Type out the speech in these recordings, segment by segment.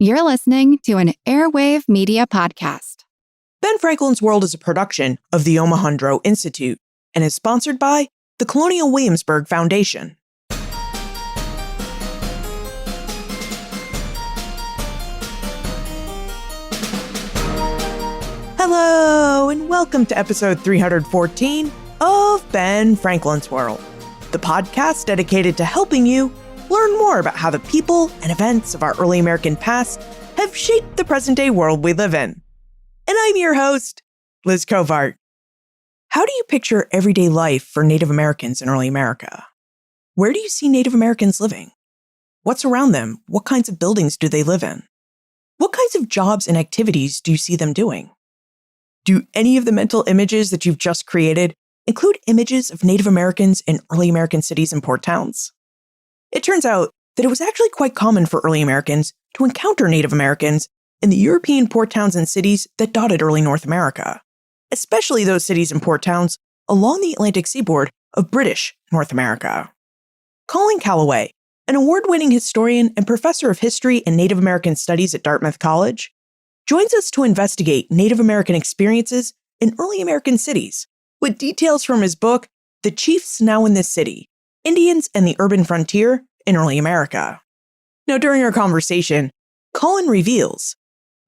You're listening to an Airwave Media Podcast. Ben Franklin's World is a production of the Omohundro Institute and is sponsored by the Colonial Williamsburg Foundation. Hello, and welcome to episode 314 of Ben Franklin's World, the podcast dedicated to helping you learn more about how the people and events of our early American past have shaped the present-day world we live in. And I'm your host, Liz Covart. How do you picture everyday life for Native Americans in early America? Where do you see Native Americans living? What's around them? What kinds of buildings do they live in? What kinds of jobs and activities do you see them doing? Do any of the mental images that you've just created include images of Native Americans in early American cities and port towns? It turns out that it was actually quite common for early Americans to encounter Native Americans in the European port towns and cities that dotted early North America, especially those cities and port towns along the Atlantic seaboard of British North America. Colin Calloway, an award-winning historian and professor of history and Native American studies at Dartmouth College, joins us to investigate Native American experiences in early American cities with details from his book, The Chiefs Now in This City: Indians and the Urban Frontier in Early America. Now, during our conversation, Colin reveals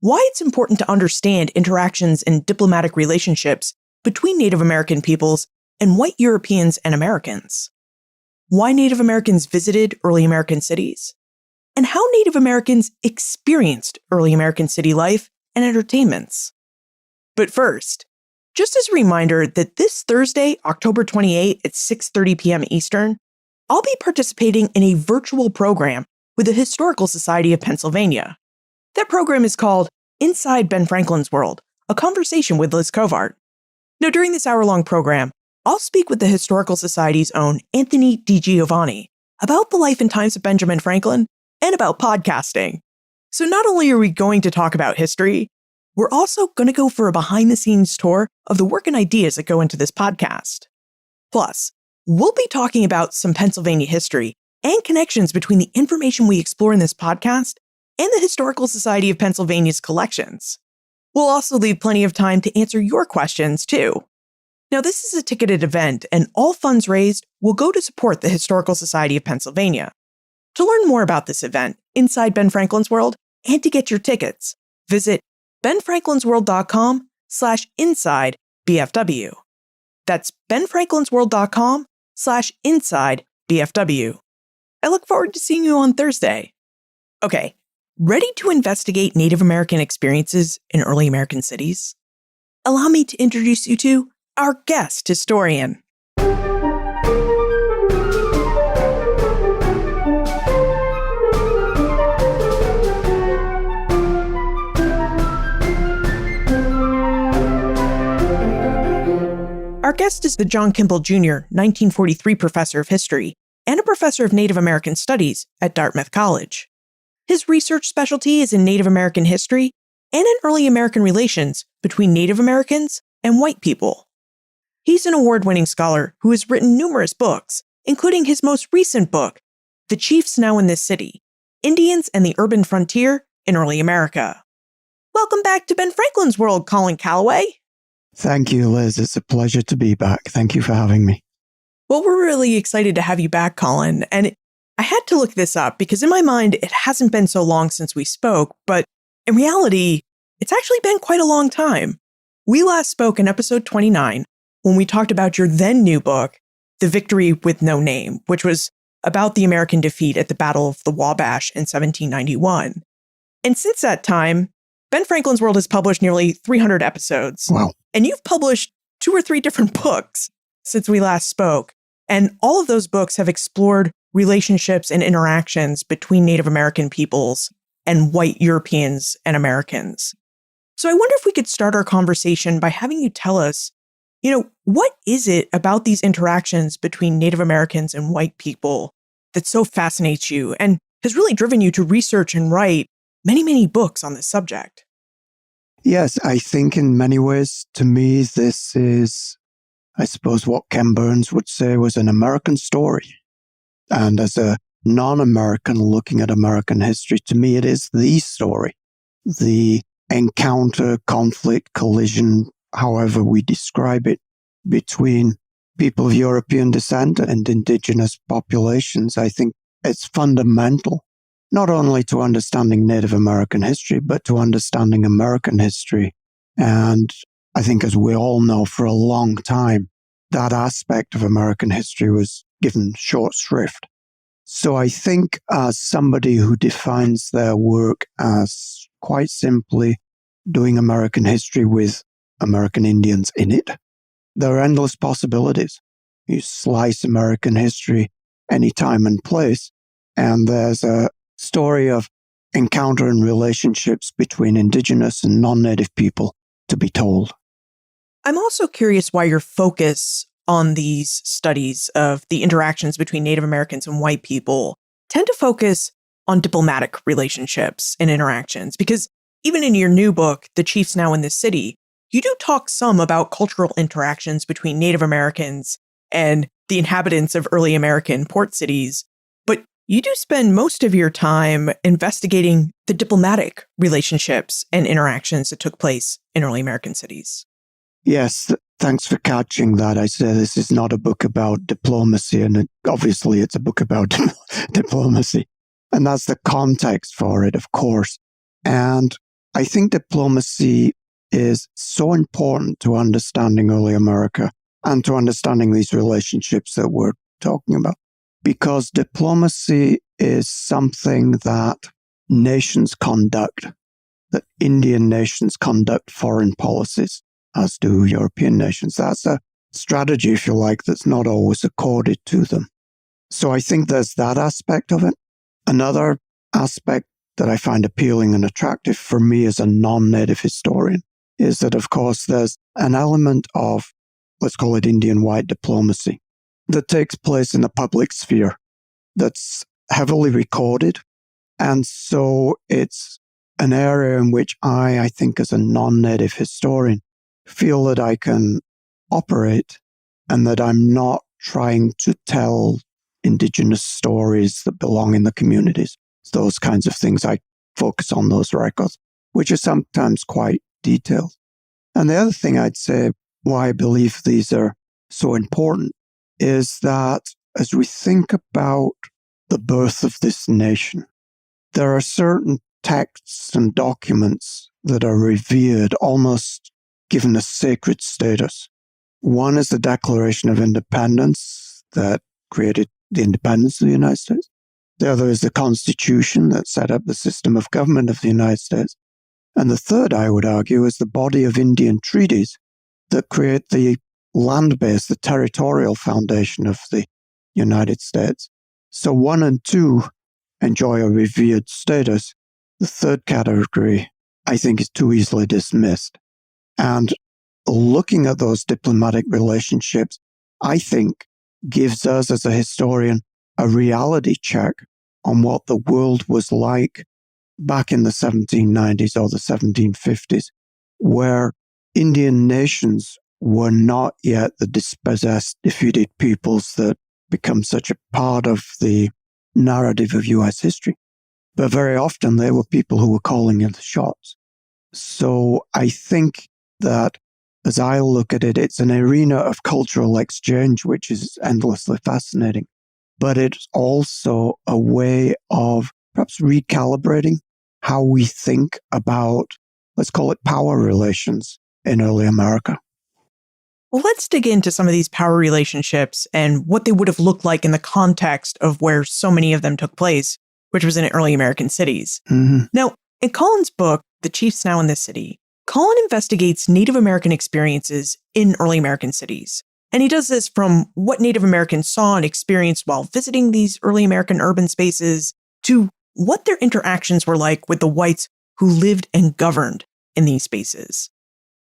why it's important to understand interactions and diplomatic relationships between Native American peoples and white Europeans and Americans, why Native Americans visited early American cities, and how Native Americans experienced early American city life and entertainments. But first, just as a reminder that this Thursday, October 28 at 6:30 p.m. Eastern, I'll be participating in a virtual program with the Historical Society of Pennsylvania. That program is called Inside Ben Franklin's World, a conversation with Liz Covart. Now, during this hour-long program, I'll speak with the Historical Society's own Anthony DiGiovanni about the life and times of Benjamin Franklin and about podcasting. So not only are we going to talk about history, we're also going to go for a behind-the-scenes tour of the work and ideas that go into this podcast. Plus, we'll be talking about some Pennsylvania history and connections between the information we explore in this podcast and the Historical Society of Pennsylvania's collections. We'll also leave plenty of time to answer your questions, too. Now, this is a ticketed event, and all funds raised will go to support the Historical Society of Pennsylvania. To learn more about this event, Inside Ben Franklin's World, and to get your tickets, visit benfranklinsworld.com/inside-BFW. That's benfranklinsworld.com/inside-BFW. I look forward to seeing you on Thursday. Okay, ready to investigate Native American experiences in early American cities? Allow me to introduce you to our guest historian. Our guest is the John Kimball Jr. 1943 professor of history and a professor of Native American studies at Dartmouth College. His research specialty is in Native American history and in early American relations between Native Americans and white people. He's an award-winning scholar who has written numerous books, including his most recent book, The Chiefs Now in This City: Indians and the Urban Frontier in Early America. Welcome back to Ben Franklin's World, Colin Calloway. Thank you, Liz. It's a pleasure to be back. Thank you for having me. Well, we're really excited to have you back, Colin. And I had to look this up because in my mind, it hasn't been so long since we spoke, but in reality, it's actually been quite a long time. We last spoke in episode 29 when we talked about your then new book, The Victory with No Name, which was about the American defeat at the Battle of the Wabash in 1791. And since that time, Ben Franklin's World has published nearly 300 episodes. Wow. And you've published 2 or 3 different books since we last spoke. And all of those books have explored relationships and interactions between Native American peoples and white Europeans and Americans. So I wonder if we could start our conversation by having you tell us, what is it about these interactions between Native Americans and white people that so fascinates you and has really driven you to research and write many, many books on this subject? Yes, I think in many ways, to me, this is, I suppose, what Ken Burns would say was an American story. And as a non-American looking at American history, to me, it is the story. The encounter, conflict, collision, however we describe it, between people of European descent and indigenous populations. I think it's fundamental, not only to understanding Native American history, but to understanding American history. And I think, as we all know, for a long time, that aspect of American history was given short shrift. So I think, as somebody who defines their work as quite simply doing American history with American Indians in it, there are endless possibilities. You slice American history any time and place, and there's a story of encounter and relationships between Indigenous and non-Native people to be told. I'm also curious why your focus on these studies of the interactions between Native Americans and white people tend to focus on diplomatic relationships and interactions, because even in your new book, The Chiefs Now in the City, you do talk some about cultural interactions between Native Americans and the inhabitants of early American port cities, but you do spend most of your time investigating the diplomatic relationships and interactions that took place in early American cities. Yes, thanks for catching that. I say this is not a book about diplomacy, and obviously it's a book about diplomacy. And that's the context for it, of course. And I think diplomacy is so important to understanding early America and to understanding these relationships that we're talking about, because diplomacy is something that nations conduct, that Indian nations conduct foreign policies, as do European nations. That's a strategy, if you like, that's not always accorded to them. So I think there's that aspect of it. Another aspect that I find appealing and attractive for me as a non-native historian is that, of course, there's an element of, let's call it Indian white diplomacy, that takes place in the public sphere that's heavily recorded. And so it's an area in which I think as a non-native historian, feel that I can operate and that I'm not trying to tell Indigenous stories that belong in the communities. Those kinds of things. I focus on those records, which are sometimes quite detailed. And the other thing I'd say why I believe these are so important is that as we think about the birth of this nation, there are certain texts and documents that are revered, almost given a sacred status. One is the Declaration of Independence that created the independence of the United States. The other is the Constitution that set up the system of government of the United States. And the third, I would argue, is the body of Indian treaties that create the land base, the territorial foundation of the United States. So 1 and 2 enjoy a revered status. The third category, I think, is too easily dismissed. And looking at those diplomatic relationships, I think, gives us as a historian a reality check on what the world was like back in the 1790s or the 1750s, where Indian nations were not yet the dispossessed, defeated peoples that become such a part of the narrative of U.S. history. But very often they were people who were calling in the shots. So I think that as I look at it, it's an arena of cultural exchange, which is endlessly fascinating. But it's also a way of perhaps recalibrating how we think about, let's call it, power relations in early America. Well, let's dig into some of these power relationships and what they would have looked like in the context of where so many of them took place, which was in early American cities. Mm-hmm. Now, in Colin's book, The Chiefs Now in the City, Colin investigates Native American experiences in early American cities. And he does this from what Native Americans saw and experienced while visiting these early American urban spaces to what their interactions were like with the whites who lived and governed in these spaces.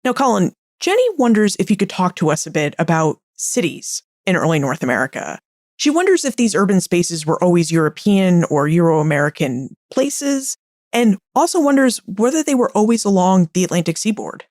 Now, Colin, Jenny wonders if you could talk to us a bit about cities in early North America. She wonders if these urban spaces were always European or Euro-American places, and also wonders whether they were always along the Atlantic seaboard.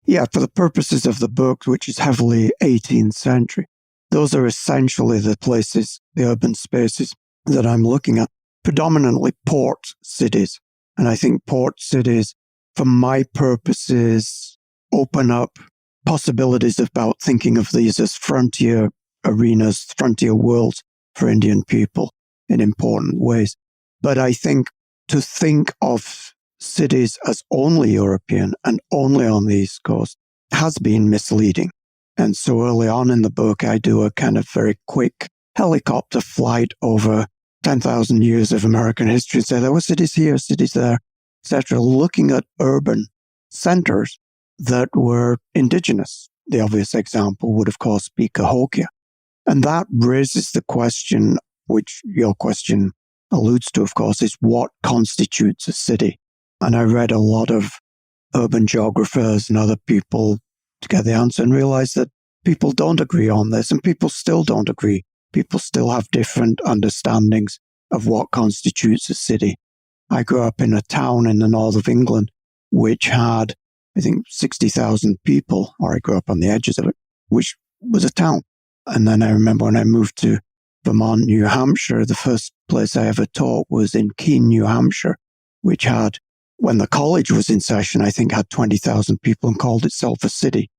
Yeah, for the purposes of the book, which is heavily 18th century, those are essentially the places, the urban spaces, that I'm looking at, predominantly port cities. And I think port cities, for my purposes, open up possibilities about thinking of these as frontier arenas, frontier worlds for Indian people in important ways. But I think to think of cities as only European and only on the East Coast has been misleading. And so early on in the book, I do a kind of very quick helicopter flight over 10,000 years of American history and say there were cities here, cities there, etc., looking at urban centers that were indigenous. The obvious example would, of course, be Cahokia. And that raises the question, which your question alludes to, of course, is what constitutes a city? And I read a lot of urban geographers and other people to get the answer and realized that people don't agree on this, and people still don't agree. People still have different understandings of what constitutes a city. I grew up in a town in the north of England, which had, I think, 60,000 people, or I grew up on the edges of it, which was a town. And then I remember when I moved to Vermont, New Hampshire, the first place I ever taught was in Keene, New Hampshire, which had, when the college was in session, I think had 20,000 people and called itself a city.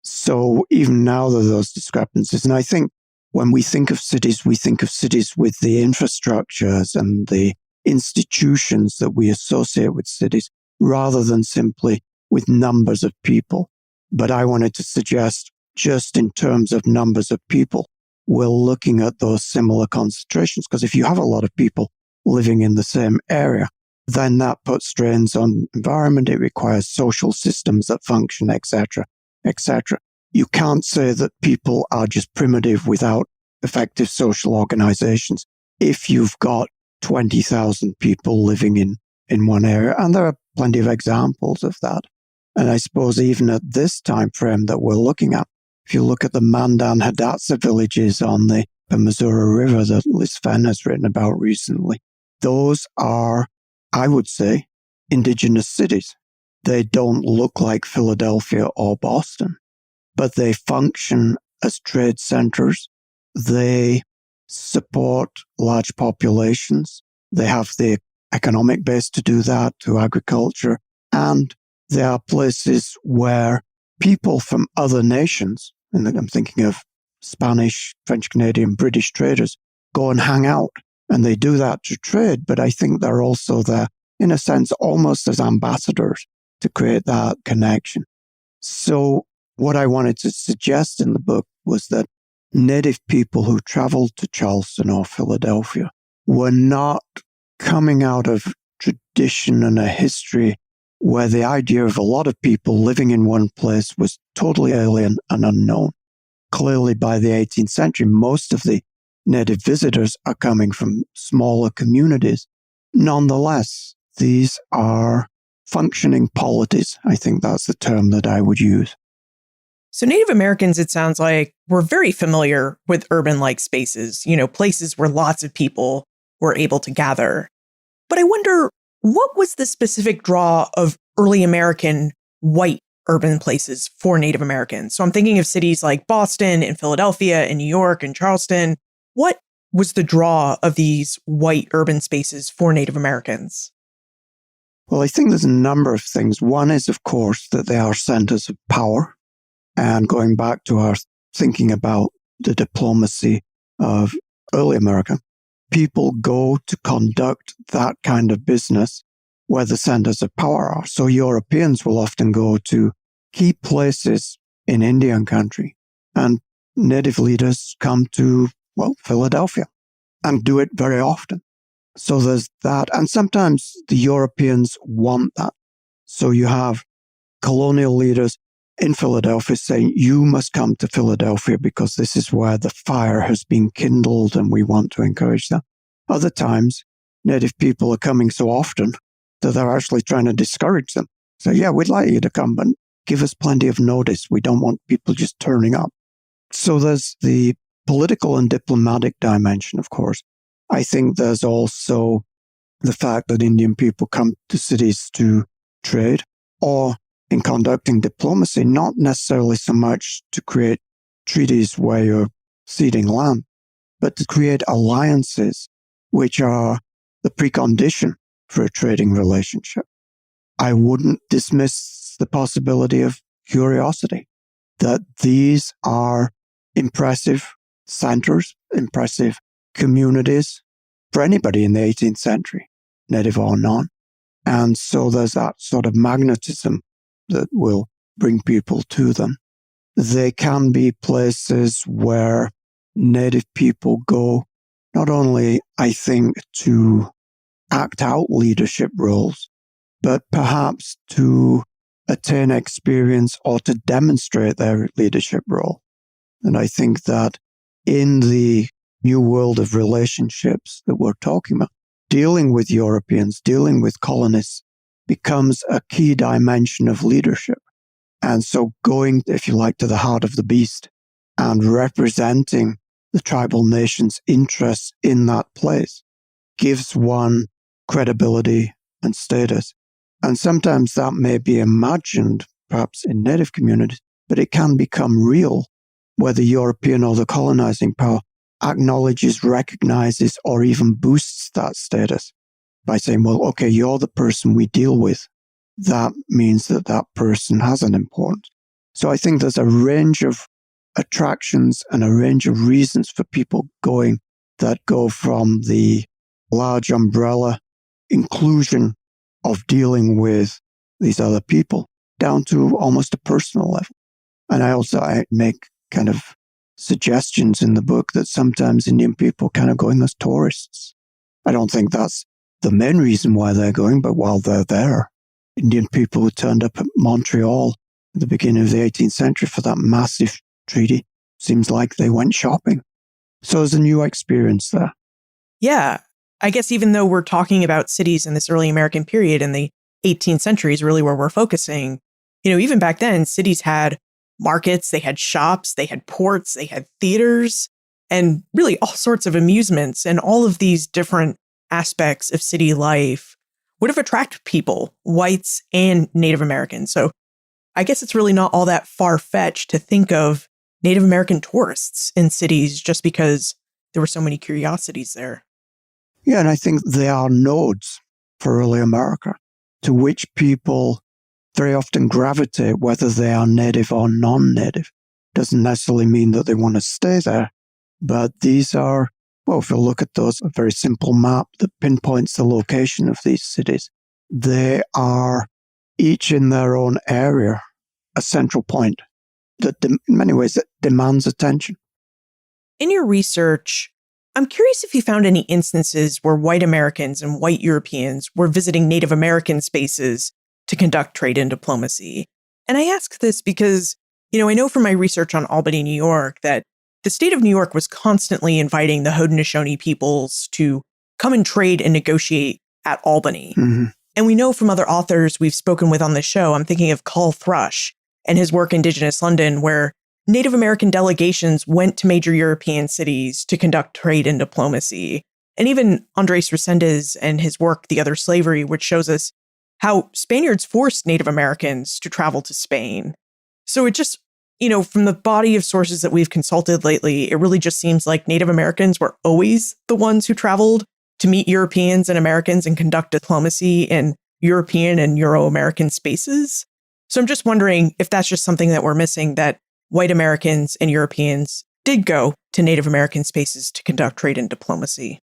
So even now there are those discrepancies. And I think when we think of cities with the infrastructures and the institutions that we associate with cities rather than simply with numbers of people. But I wanted to suggest just in terms of numbers of people, we're looking at those similar concentrations, because if you have a lot of people living in the same area, then that puts strains on environment. It requires social systems that function, etc., etc. You can't say that people are just primitive without effective social organizations if you've got 20,000 people living in one area. And there are plenty of examples of that. And I suppose even at this time frame that we're looking at, if you look at the Mandan Hidatsa villages on the Missouri River that Liz Fenn has written about recently, those are, I would say, indigenous cities. They don't look like Philadelphia or Boston, but they function as trade centers. They support large populations. They have the economic base to do that, to agriculture. And they are places where people from other nations, and I'm thinking of Spanish, French, Canadian, British traders, go and hang out. And they do that to trade, but I think they're also there, in a sense, almost as ambassadors to create that connection. So what I wanted to suggest in the book was that Native people who traveled to Charleston or Philadelphia were not coming out of tradition and a history where the idea of a lot of people living in one place was totally alien and unknown. Clearly, by the 18th century, most of the native visitors are coming from smaller communities. Nonetheless, these are functioning polities. I think that's the term that I would use. So Native Americans, it sounds like, were very familiar with urban-like spaces, places where lots of people were able to gather. But I wonder, what was the specific draw of early American white urban places for Native Americans? So I'm thinking of cities like Boston and Philadelphia and New York and Charleston. What was the draw of these white urban spaces for Native Americans? Well, I think there's a number of things. One is, of course, that they are centers of power. And going back to our thinking about the diplomacy of early America, people go to conduct that kind of business where the centers of power are. So Europeans will often go to key places in Indian country, and native leaders come to, Philadelphia, and do it very often. So there's that. And sometimes the Europeans want that. So you have colonial leaders in Philadelphia saying, you must come to Philadelphia because this is where the fire has been kindled and we want to encourage that. Other times, native people are coming so often that they're actually trying to discourage them. So, yeah, we'd like you to come, but give us plenty of notice. We don't want people just turning up. So there's the political and diplomatic dimension, of course. I think there's also the fact that Indian people come to cities to trade, or in conducting diplomacy, not necessarily so much to create treaties where you're ceding land, but to create alliances which are the precondition for a trading relationship. I wouldn't dismiss the possibility of curiosity, that these are impressive centers, impressive communities for anybody in the 18th century, native or non. And so there's that sort of magnetism that will bring people to them. They can be places where native people go, not only, I think, to act out leadership roles, but perhaps to attain experience or to demonstrate their leadership role. And I think that in the new world of relationships that we're talking about, dealing with Europeans, dealing with colonists becomes a key dimension of leadership. And so going, if you like, to the heart of the beast and representing the tribal nation's interests in that place gives one credibility and status. And sometimes that may be imagined, perhaps in native communities, but it can become real where the European or the colonizing power acknowledges, recognizes, or even boosts that status by saying, well, okay, you're the person we deal with. That means that that person has an importance. So I think there's a range of attractions and a range of reasons for people going that go from the large umbrella inclusion of dealing with these other people down to almost a personal level. And I make kind of suggestions in the book that sometimes Indian people kind of going as tourists. I don't think that's the main reason why they're going, but while they're there, Indian people who turned up at Montreal at the beginning of the 18th century for that massive treaty, seems like they went shopping. So there's a new experience there. Yeah. I guess even though we're talking about cities in this early American period in the 18th century is really where we're focusing, even back then, cities had markets, they had shops, they had ports, they had theaters, and really all sorts of amusements. And all of these different aspects of city life would have attracted people, whites and Native Americans. So I guess it's really not all that far-fetched to think of Native American tourists in cities just because there were so many curiosities there. Yeah, and I think they are nodes for early America to which people very often gravitate, whether they are native or non-native. Doesn't necessarily mean that they want to stay there, but these are, well, if you look at those, a very simple map that pinpoints the location of these cities, they are each in their own area, a central point that in many ways that demands attention. In your research, I'm curious if you found any instances where white Americans and white Europeans were visiting Native American spaces to conduct trade and diplomacy. And I ask this because, I know from my research on Albany, New York, that the state of New York was constantly inviting the Haudenosaunee peoples to come and trade and negotiate at Albany. Mm-hmm. And we know from other authors we've spoken with on the show, I'm thinking of Coll Thrush and his work Indigenous London, where Native American delegations went to major European cities to conduct trade and diplomacy. And even Andrés Reséndez and his work, The Other Slavery, which shows us how Spaniards forced Native Americans to travel to Spain. So it just, from the body of sources that we've consulted lately, it really just seems like Native Americans were always the ones who traveled to meet Europeans and Americans and conduct diplomacy in European and Euro-American spaces. So I'm just wondering if that's just something that we're missing, that white Americans and Europeans did go to Native American spaces to conduct trade and diplomacy.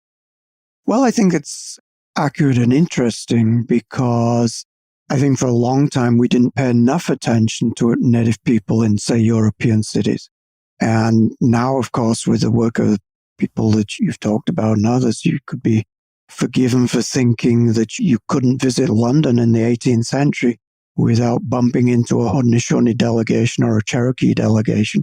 Well, I think it's accurate and interesting because I think for a long time we didn't pay enough attention to Native people in, say, European cities. And now, of course, with the work of people that you've talked about and others, you could be forgiven for thinking that you couldn't visit London in the 18th century without bumping into a Haudenosaunee delegation or a Cherokee delegation.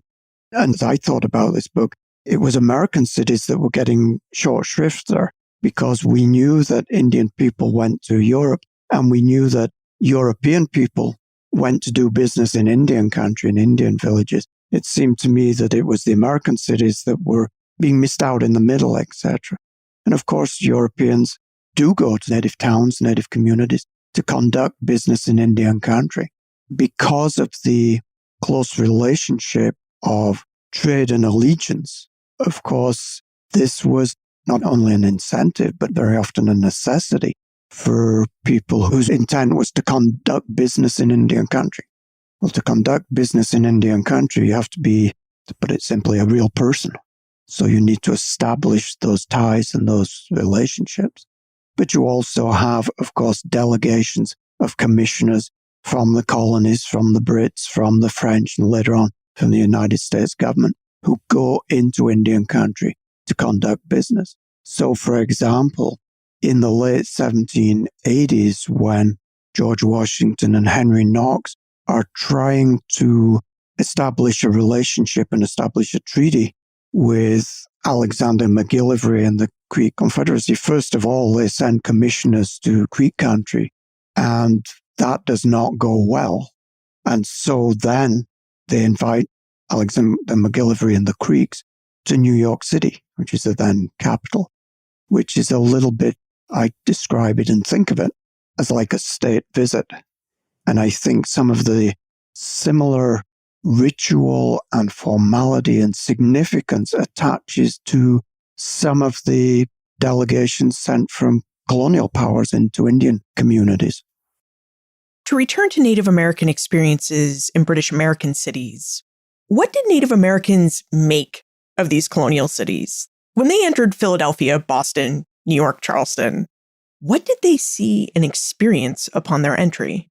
And as I thought about this book, it was American cities that were getting short shrift there because we knew that Indian people went to Europe and we knew that European people went to do business in Indian country, in Indian villages. It seemed to me that it was the American cities that were being missed out in the middle, etc. And of course, Europeans do go to native towns, native communities to conduct business in Indian country because of the close relationship of trade and allegiance. Of course, this was not only an incentive, but very often a necessity for people whose intent was to conduct business in Indian country. Well, to conduct business in Indian country, you have to be, to put it simply, a real person. So you need to establish those ties and those relationships. But you also have, of course, delegations of commissioners from the colonies, from the Brits, from the French, and later on from the United States government, who go into Indian country to conduct business. So, for example, in the late 1780s, when George Washington and Henry Knox are trying to establish a relationship and establish a treaty with Alexander McGillivray and the Creek Confederacy, first of all, they send commissioners to Creek country, and that does not go well. And so then they invite Alexander McGillivray and the Creeks to New York City, which is the then capital, which is a little bit, I describe it and think of it as like a state visit. And I think some of the similar ritual and formality and significance attaches to some of the delegations sent from colonial powers into Indian communities. To return to Native American experiences in British American cities, what did Native Americans make of these colonial cities? When they entered Philadelphia, Boston, New York, Charleston, what did they see and experience upon their entry?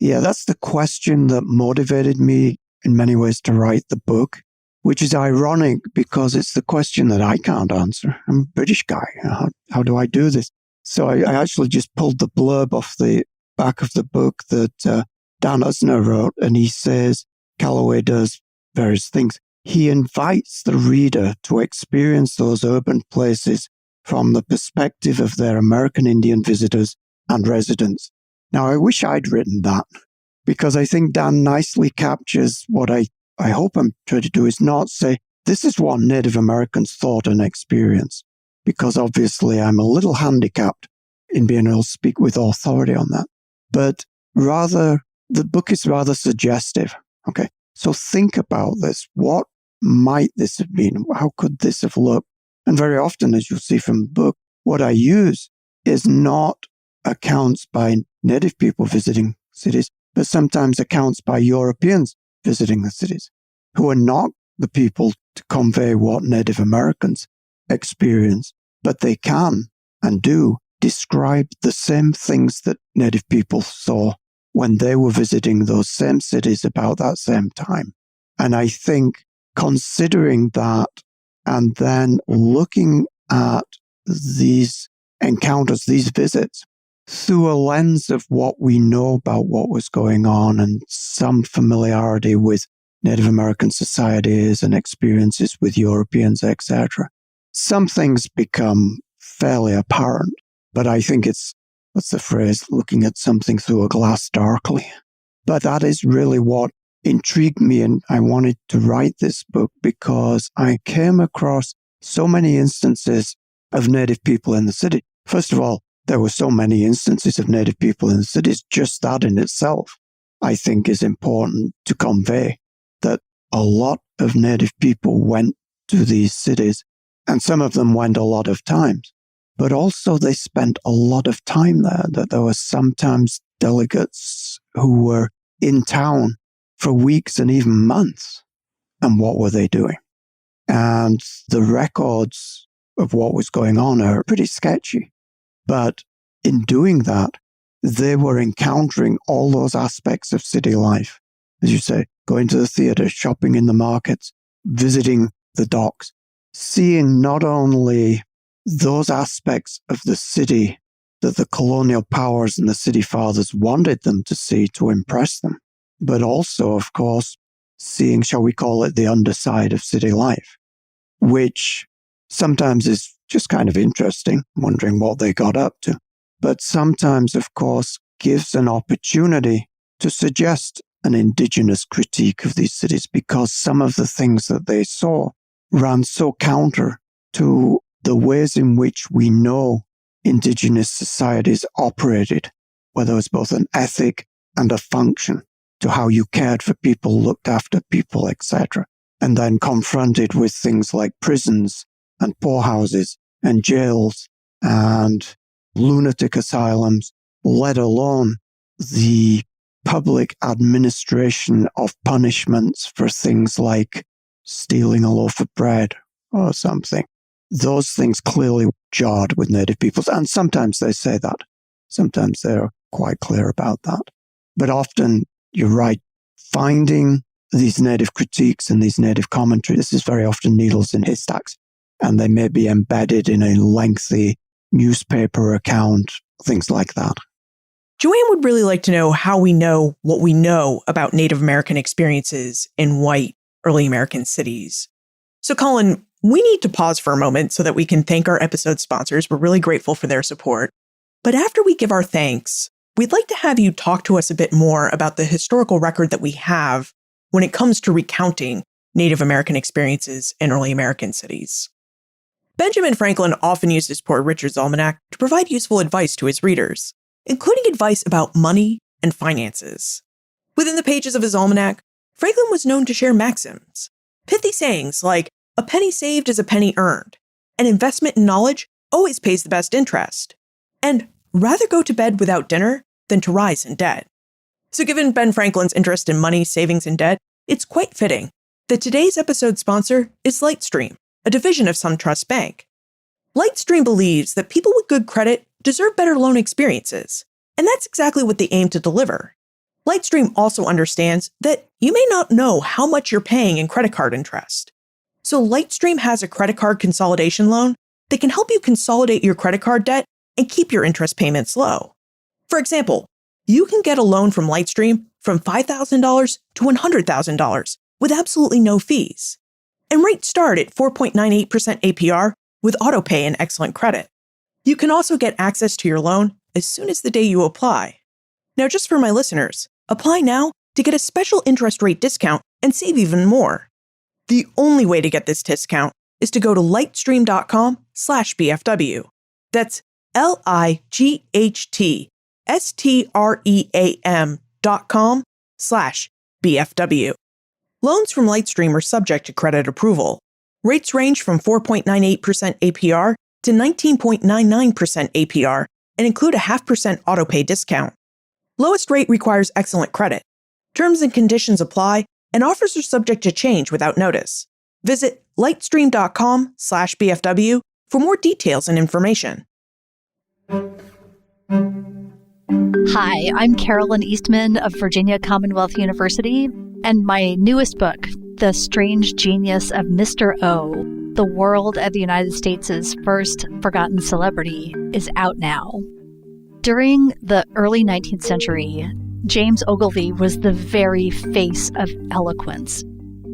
Yeah, that's the question that motivated me in many ways to write the book, which is ironic because it's the question that I can't answer. I'm a British guy. How do I do this? So I actually just pulled the blurb off the back of the book that Dan Usner wrote, and he says Calloway does various things. He invites the reader to experience those urban places from the perspective of their American Indian visitors and residents. Now, I wish I'd written that, because I think Dan nicely captures what I hope I'm trying to do, is not say, this is what Native Americans thought and experienced, because obviously I'm a little handicapped in being able to speak with authority on that. But rather, the book is rather suggestive. Okay, so think about this. What might this have been? How could this have looked? And very often, as you'll see from the book, what I use is not accounts by Native people visiting cities, but sometimes accounts by Europeans visiting the cities, who are not the people to convey what Native Americans experience, but they can and do describe the same things that Native people saw when they were visiting those same cities about that same time. And I think considering that and then looking at these encounters, these visits, through a lens of what we know about what was going on and some familiarity with Native American societies and experiences with Europeans, etc., some things become fairly apparent. But I think it's, what's the phrase, looking at something through a glass darkly. But that is really what intrigued me, and I wanted to write this book because I came across so many instances of Native people in the city. First of all, there were so many instances of Native people in the cities. Just that in itself, I think, is important to convey, that a lot of Native people went to these cities, and some of them went a lot of times. But also they spent a lot of time there, that there were sometimes delegates who were in town for weeks and even months. And what were they doing? And the records of what was going on are pretty sketchy. But in doing that, they were encountering all those aspects of city life. As you say, going to the theater, shopping in the markets, visiting the docks, seeing not only those aspects of the city that the colonial powers and the city fathers wanted them to see to impress them, but also, of course, seeing, shall we call it, the underside of city life, which sometimes is just kind of interesting, wondering what they got up to. But sometimes, of course, gives an opportunity to suggest an Indigenous critique of these cities, because some of the things that they saw ran so counter to the ways in which we know Indigenous societies operated, where there was both an ethic and a function to how you cared for people, looked after people, etc. And then confronted with things like prisons and poorhouses and jails and lunatic asylums, let alone the public administration of punishments for things like stealing a loaf of bread or something. Those things clearly jarred with Native peoples, and sometimes they say that. Sometimes they're quite clear about that. But often, you're right, finding these Native critiques and these Native commentaries, this is very often needles in haystacks, and they may be embedded in a lengthy newspaper account, things like that. Joanne would really like to know how we know what we know about Native American experiences in white early American cities. So, Colin, we need to pause for a moment so that we can thank our episode sponsors. We're really grateful for their support. But after we give our thanks, we'd like to have you talk to us a bit more about the historical record that we have when it comes to recounting Native American experiences in early American cities. Benjamin Franklin often used his Poor Richard's Almanac to provide useful advice to his readers, including advice about money and finances. Within the pages of his almanac, Franklin was known to share maxims, pithy sayings like, "A penny saved is a penny earned," "An investment in knowledge always pays the best interest," and "Rather go to bed without dinner than to rise in debt." So given Ben Franklin's interest in money, savings, and debt, it's quite fitting that today's episode sponsor is LightStream, a division of SunTrust Bank. LightStream believes that people with good credit deserve better loan experiences, and that's exactly what they aim to deliver. LightStream also understands that you may not know how much you're paying in credit card interest. So LightStream has a credit card consolidation loan that can help you consolidate your credit card debt and keep your interest payments low. For example, you can get a loan from LightStream from $5,000 to $100,000 with absolutely no fees. And rates start at 4.98% APR with autopay and excellent credit. You can also get access to your loan as soon as the day you apply. Now, just for my listeners, apply now to get a special interest rate discount and save even more. The only way to get this discount is to go to lightstream.com/BFW. That's lightstream.com/BFW. Loans from LightStream are subject to credit approval. Rates range from 4.98% APR to 19.99% APR and include a 0.5% autopay discount. Lowest rate requires excellent credit. Terms and conditions apply, and offers are subject to change without notice. Visit lightstream.com/BFW for more details and information. Hi, I'm Carolyn Eastman of Virginia Commonwealth University, and my newest book, The Strange Genius of Mr. O, The World of the United States' First Forgotten Celebrity, is out now. During the early 19th century, James Ogilvy was the very face of eloquence.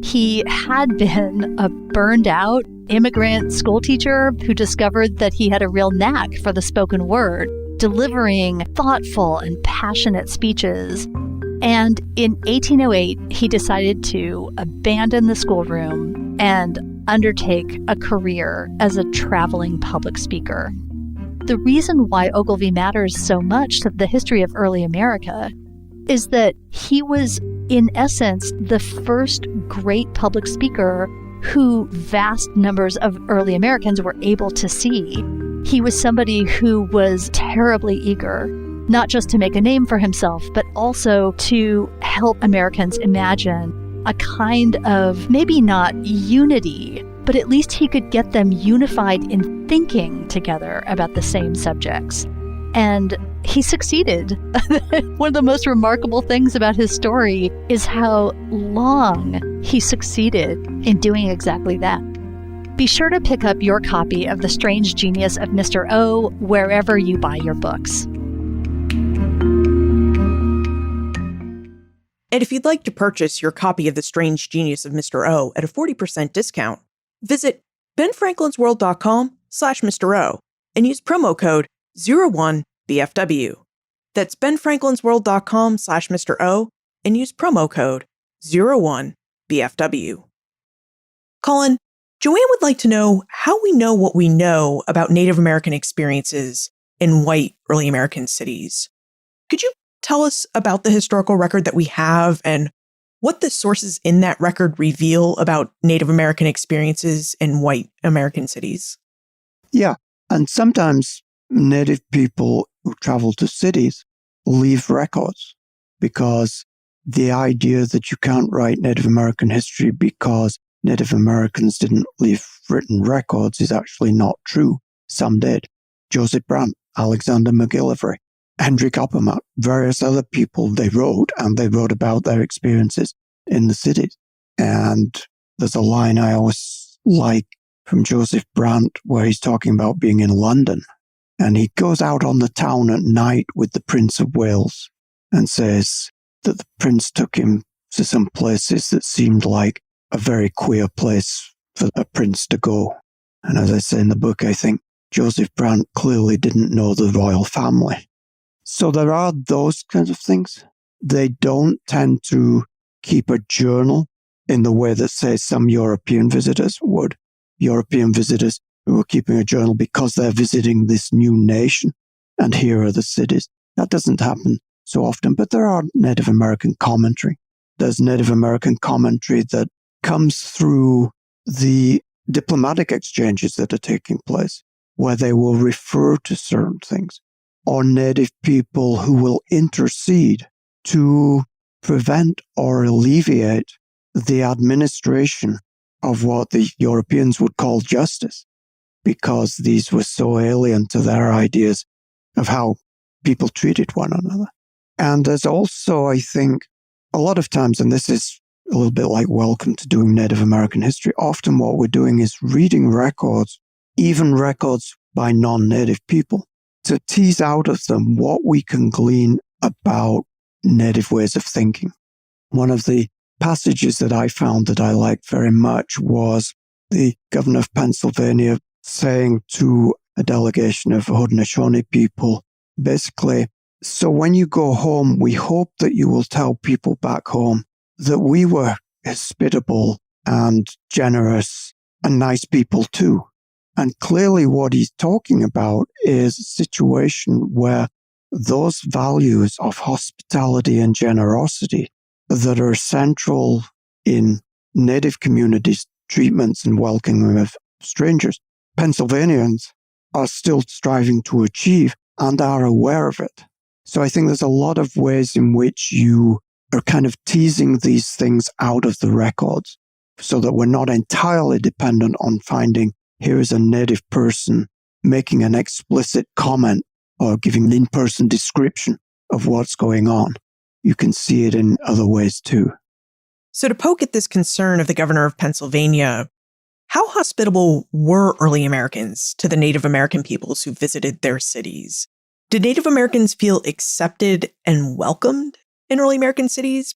He had been a burned-out immigrant schoolteacher who discovered that he had a real knack for the spoken word, delivering thoughtful and passionate speeches. And in 1808, he decided to abandon the schoolroom and undertake a career as a traveling public speaker. The reason why Ogilvy matters so much to the history of early America is that he was, in essence, the first great public speaker who vast numbers of early Americans were able to see. He was somebody who was terribly eager, not just to make a name for himself, but also to help Americans imagine a kind of, maybe not unity, but at least he could get them unified in thinking together about the same subjects. And he succeeded. One of the most remarkable things about his story is how long he succeeded in doing exactly that. Be sure to pick up your copy of The Strange Genius of Mr. O wherever you buy your books. And if you'd like to purchase your copy of The Strange Genius of Mr. O at a 40% discount, visit benfranklinsworld.com/Mr. O and use promo code 01BFW. That's benfranklinsworld.com/Mr. O and use promo code 01BFW. Colin, Joanne would like to know how we know what we know about Native American experiences in white early American cities. Could you tell us about the historical record that we have and what the sources in that record reveal about Native American experiences in white American cities? Yeah. And sometimes Native people who travel to cities leave records, because the idea that you can't write Native American history because Native Americans didn't leave written records is actually not true. Some did. Joseph Brant, Alexander McGillivray, Hendrik Opperman, various other people, they wrote about their experiences in the cities. And there's a line I always like from Joseph Brant where he's talking about being in London. And he goes out on the town at night with the Prince of Wales and says that the prince took him to some places that seemed like a very queer place for a prince to go. And as I say in the book, I think Joseph Brant clearly didn't know the royal family. So there are those kinds of things. They don't tend to keep a journal in the way that, say, some European visitors would. European visitors who are keeping a journal because they're visiting this new nation, and here are the cities. That doesn't happen so often, but there are Native American commentary. There's Native American commentary that comes through the diplomatic exchanges that are taking place, where they will refer to certain things, or Native people who will intercede to prevent or alleviate the administration of what the Europeans would call justice, because these were so alien to their ideas of how people treated one another. And there's also, I think, a lot of times, and this is a little bit like welcome to doing Native American history, often what we're doing is reading records, even records by non-Native people, to tease out of them what we can glean about Native ways of thinking. One of the passages that I found that I liked very much was the governor of Pennsylvania saying to a delegation of Haudenosaunee people, basically, so when you go home, we hope that you will tell people back home that we were hospitable and generous and nice people too. And clearly what he's talking about is a situation where those values of hospitality and generosity that are central in Native communities' treatments and welcoming of strangers, Pennsylvanians are still striving to achieve and are aware of it. So I think there's a lot of ways in which you are kind of teasing these things out of the records so that we're not entirely dependent on finding here is a Native person making an explicit comment or giving an in-person description of what's going on. You can see it in other ways too. So to poke at this concern of the governor of Pennsylvania, how hospitable were early Americans to the Native American peoples who visited their cities? Did Native Americans feel accepted and welcomed in early American cities?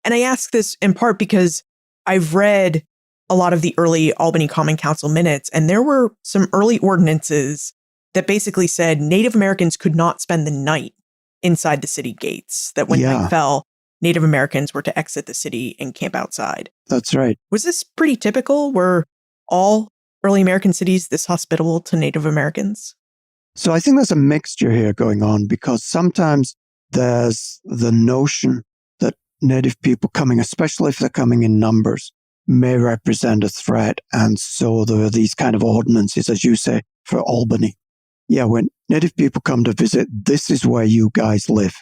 And I ask this in part because I've read a lot of the early Albany Common Council minutes, and there were some early ordinances that basically said Native Americans could not spend the night inside the city gates, that when night fell, Native Americans were to exit the city and camp outside. That's right. Was this pretty typical? Were all early American cities this hospitable to Native Americans? So I think there's a mixture here going on, because sometimes there's the notion that Native people coming, especially if they're coming in numbers, may represent a threat. And so there are these kind of ordinances, as you say, for Albany. Yeah, when Native people come to visit, this is where you guys live.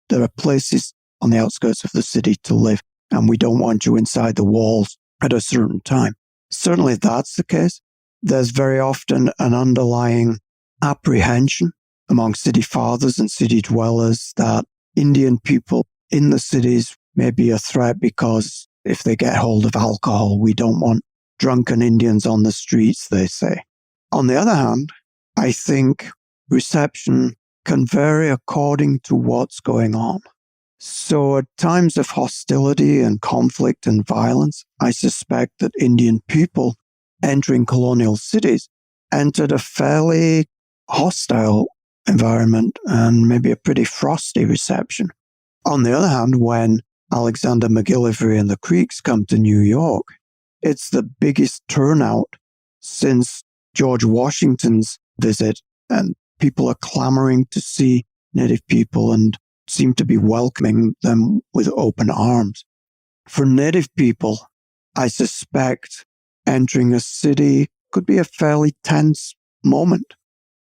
There are places on the outskirts of the city to live, and we don't want you inside the walls at a certain time. Certainly that's the case. There's very often an underlying apprehension among city fathers and city dwellers that Indian people in the cities may be a threat, because if they get hold of alcohol, we don't want drunken Indians on the streets, they say. On the other hand, I think reception can vary according to what's going on. So at times of hostility and conflict and violence, I suspect that Indian people entering colonial cities entered a fairly hostile environment and maybe a pretty frosty reception. On the other hand, when Alexander McGillivray and the Creeks come to New York, it's the biggest turnout since George Washington's visit, and people are clamoring to see Native people and seem to be welcoming them with open arms. For Native people, I suspect entering a city could be a fairly tense moment,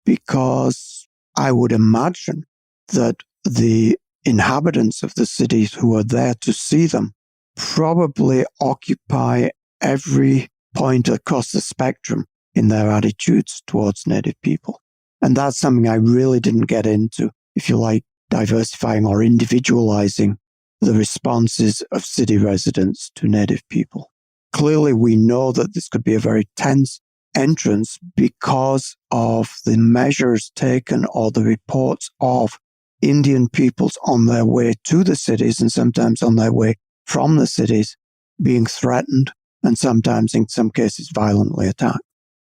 because I would imagine that the inhabitants of the cities who are there to see them probably occupy every point across the spectrum in their attitudes towards Native people. And that's something I really didn't get into, if you like, diversifying or individualizing the responses of city residents to Native people. Clearly, we know that this could be a very tense entrance because of the measures taken or the reports of Indian peoples on their way to the cities and sometimes on their way from the cities being threatened and sometimes in some cases violently attacked.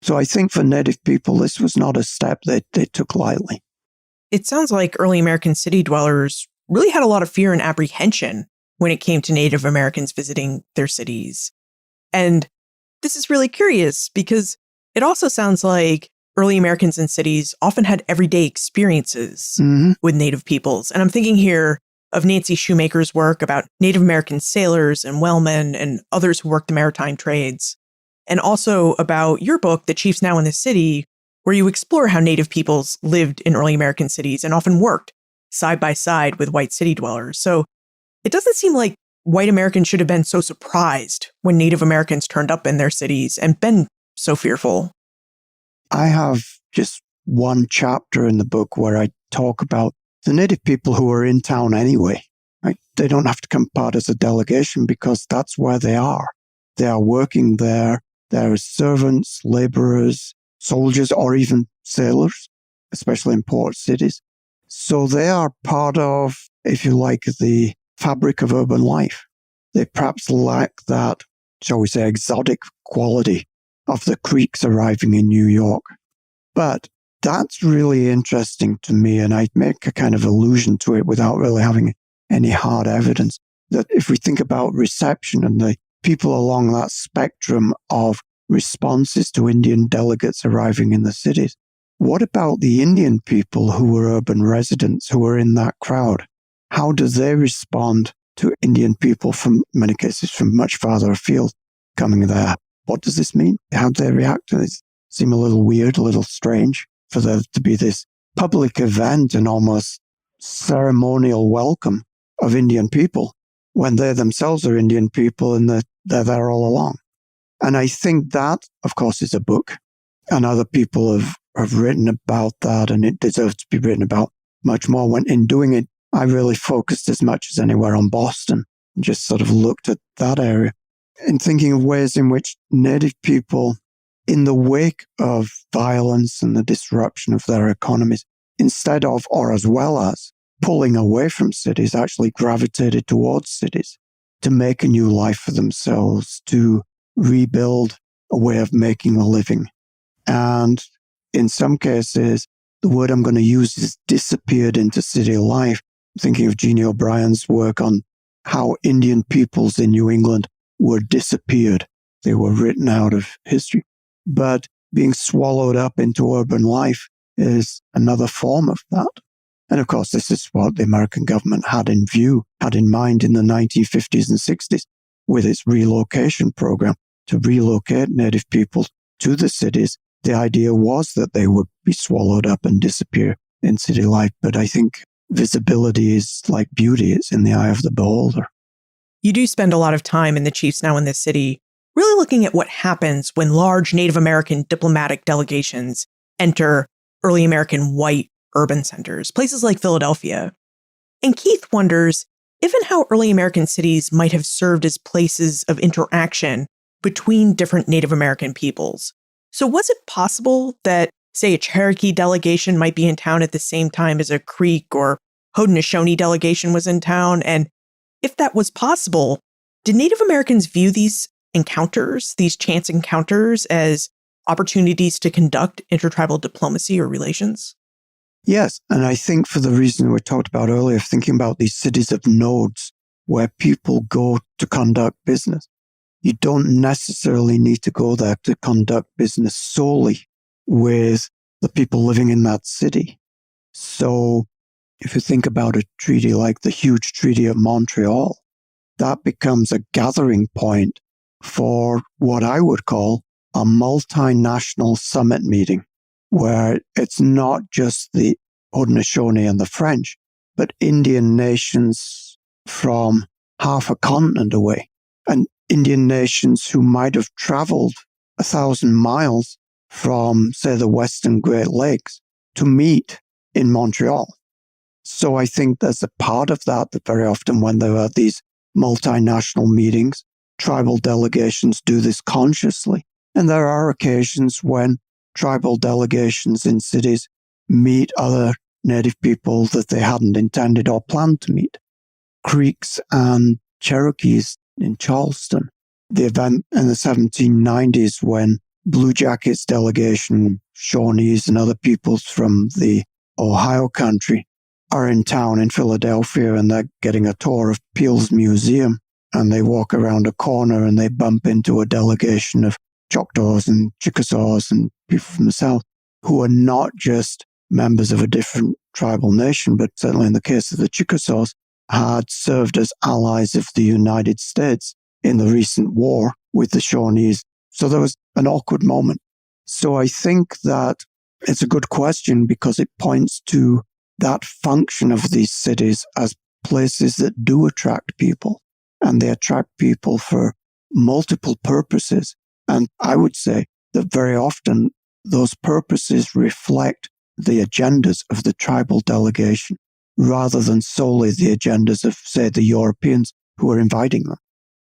So I think for Native people, this was not a step they took lightly. It sounds like early American city dwellers really had a lot of fear and apprehension when it came to Native Americans visiting their cities. And this is really curious because it also sounds like early Americans in cities often had everyday experiences with Native peoples. And I'm thinking here of Nancy Shoemaker's work about Native American sailors and whalemen and others who worked the maritime trades. And also about your book, The Chiefs Now in the City, where you explore how Native peoples lived in early American cities and often worked side by side with white city dwellers. So it doesn't seem like white Americans should have been so surprised when Native Americans turned up in their cities and been so fearful. I have just one chapter in the book where I talk about the Native people who are in town anyway. Right? They don't have to come part as a delegation because that's where they are. They are working there. They're servants, laborers, soldiers, or even sailors, especially in port cities. So they are part of, if you like, the fabric of urban life. They perhaps lack that, shall we say, exotic quality of the Creeks arriving in New York. But that's really interesting to me, and I make a kind of allusion to it without really having any hard evidence, that if we think about reception and the people along that spectrum of responses to Indian delegates arriving in the cities, what about the Indian people who were urban residents who were in that crowd? How do they respond to Indian people from, in many cases, from much farther afield coming there? What does this mean? How do they react? Does it seem a little weird, a little strange for there to be this public event and almost ceremonial welcome of Indian people when they themselves are Indian people and they're there all along? And I think that, of course, is a book, and other people have written about that, and it deserves to be written about much more. When in doing it, I really focused as much as anywhere on Boston, and just sort of looked at that area and thinking of ways in which Native people, in the wake of violence and the disruption of their economies, instead of, or as well as, pulling away from cities, actually gravitated towards cities to make a new life for themselves, to rebuild a way of making a living. And in some cases, the word I'm going to use is disappeared into city life. I'm thinking of Jeannie O'Brien's work on how Indian peoples in New England were disappeared. They were written out of history. But being swallowed up into urban life is another form of that. And of course, this is what the American government had in mind in the 1950s and 60s with its relocation program to relocate Native people to the cities. The idea was that they would be swallowed up and disappear in city life. But I think visibility is like beauty. It's in the eye of the beholder. You do spend a lot of time in The Chiefs Now in the City, really looking at what happens when large Native American diplomatic delegations enter early American white urban centers, places like Philadelphia. And Keith wonders if and how early American cities might have served as places of interaction between different Native American peoples. So was it possible that, say, a Cherokee delegation might be in town at the same time as a Creek or Haudenosaunee delegation was in town? And if that was possible, did Native Americans view these encounters, these chance encounters, as opportunities to conduct intertribal diplomacy or relations? Yes, and I think for the reason we talked about earlier, thinking about these cities of nodes where people go to conduct business. You don't necessarily need to go there to conduct business solely with the people living in that city. So if you think about a treaty like the huge Treaty of Montreal, that becomes a gathering point for what I would call a multinational summit meeting, where it's not just the Haudenosaunee and the French, but Indian nations from half a continent away, and Indian nations who might have traveled 1,000 miles from, say, the Western Great Lakes to meet in Montreal. So I think there's a part of that very often when there are these multinational meetings, tribal delegations do this consciously. And there are occasions when tribal delegations in cities meet other native people that they hadn't intended or planned to meet. Creeks and Cherokees in Charleston, the event in the 1790s when Blue Jackets delegation, Shawnees and other peoples from the Ohio country are in town in Philadelphia, and they're getting a tour of Peale's Museum, and they walk around a corner and they bump into a delegation of Choctaws and Chickasaws and people from the South who are not just members of a different tribal nation, but certainly in the case of the Chickasaws, had served as allies of the United States in the recent war with the Shawnees. So there was an awkward moment. So I think that it's a good question because it points to that function of these cities as places that do attract people, and they attract people for multiple purposes. And I would say that very often those purposes reflect the agendas of the tribal delegation rather than solely the agendas of, say, the Europeans who are inviting them.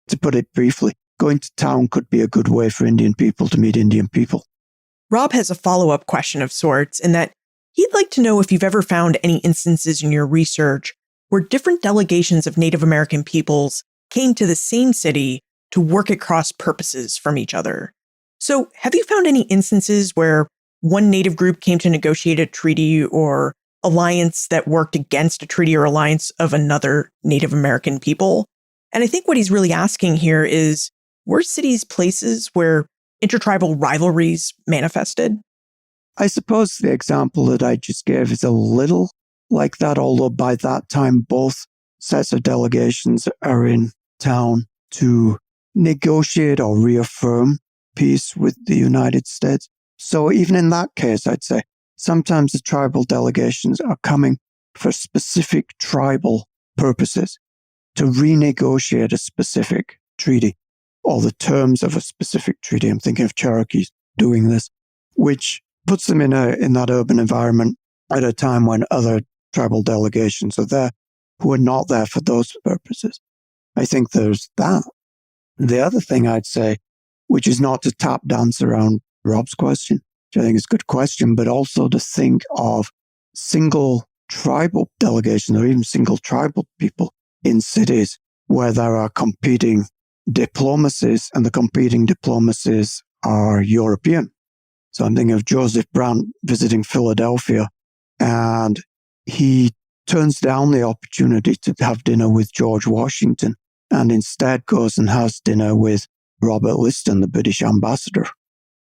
To put it briefly, going to town could be a good way for Indian people to meet Indian people. Rob has a follow-up question of sorts in that he'd like to know if you've ever found any instances in your research where different delegations of Native American peoples came to the same city to work at cross purposes from each other. So have you found any instances where one Native group came to negotiate a treaty or alliance that worked against a treaty or alliance of another Native American people? And I think what he's really asking here is, were cities places where intertribal rivalries manifested? I suppose the example that I just gave is a little like that, although by that time both sets of delegations are in town to negotiate or reaffirm peace with the United States. So even in that case, I'd say sometimes the tribal delegations are coming for specific tribal purposes to renegotiate a specific treaty or the terms of a specific treaty. I'm thinking of Cherokees doing this, which puts them in that urban environment at a time when other tribal delegations are there who are not there for those purposes. I think there's that. The other thing I'd say, which is not to tap dance around Rob's question, which I think is a good question, but also to think of single tribal delegations or even single tribal people in cities where there are competing diplomacies, and the competing diplomacies are European. So I'm thinking of Joseph Brant visiting Philadelphia, and he turns down the opportunity to have dinner with George Washington and instead goes and has dinner with Robert Liston, the British ambassador.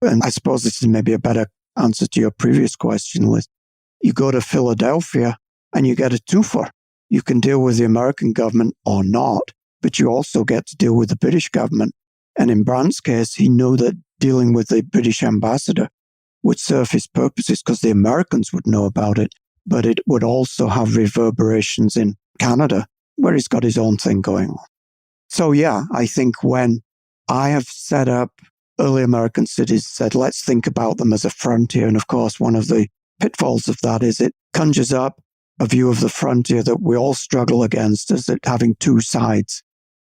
And I suppose this is maybe a better answer to your previous question, Liz. You go to Philadelphia and you get a twofer. You can deal with the American government or not, but you also get to deal with the British government. And in Brandt's case, he knew that dealing with the British ambassador would serve his purposes because the Americans would know about it, but it would also have reverberations in Canada, where he's got his own thing going on. So yeah, I think when I have set up early American cities, said, let's think about them as a frontier. And of course, one of the pitfalls of that is it conjures up a view of the frontier that we all struggle against, as it having two sides.